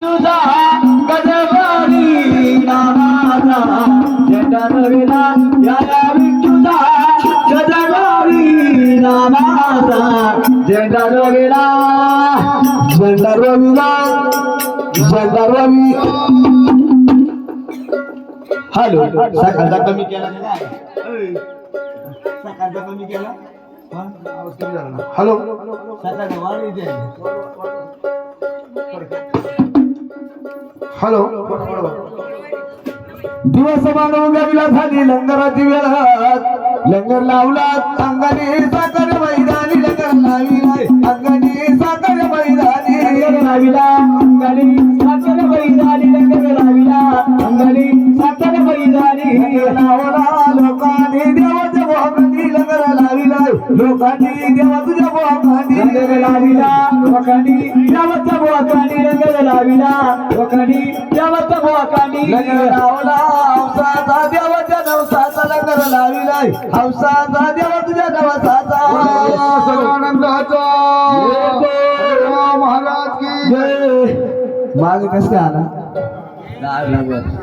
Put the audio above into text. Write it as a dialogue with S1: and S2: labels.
S1: तुझा गजबारी नामाचा झेंडा रविला या विठूचा गजबारी नामाचा झेंडा रविला झेंडा रविला झेंडा रवी. हॅलो सकाळचा कमी केला सकाळचा कमी केला हॅलो सकाळचा वाढ हॅलो दिवस मानव गावीला झाली लंगराची वेळात लंगर लावला अंगाने साखर मैदानी लंगर लाविला अंगाने साखर मैदानी लंगर लाविला अंगाने साखर मैदानी लंगर लाविला अंगाने साखर मैदानी लावला लोकांनी देवाच्या भोगांनी लंगर लाविला लोकांनी देवा तुझ्या भोगांनी लंगर लाविला लोकांनी देवाच्या भोगांनी लंगर लाविला लोकांनी देवाच्या भोगांनी लंगर लावला हौसाचा देवाच्या नवसाचा लंगर लाविलाय हौसाचा देवा तुझ्या नवसाचा सर्वानंदाचा महाराज की जय. मागे कसं आला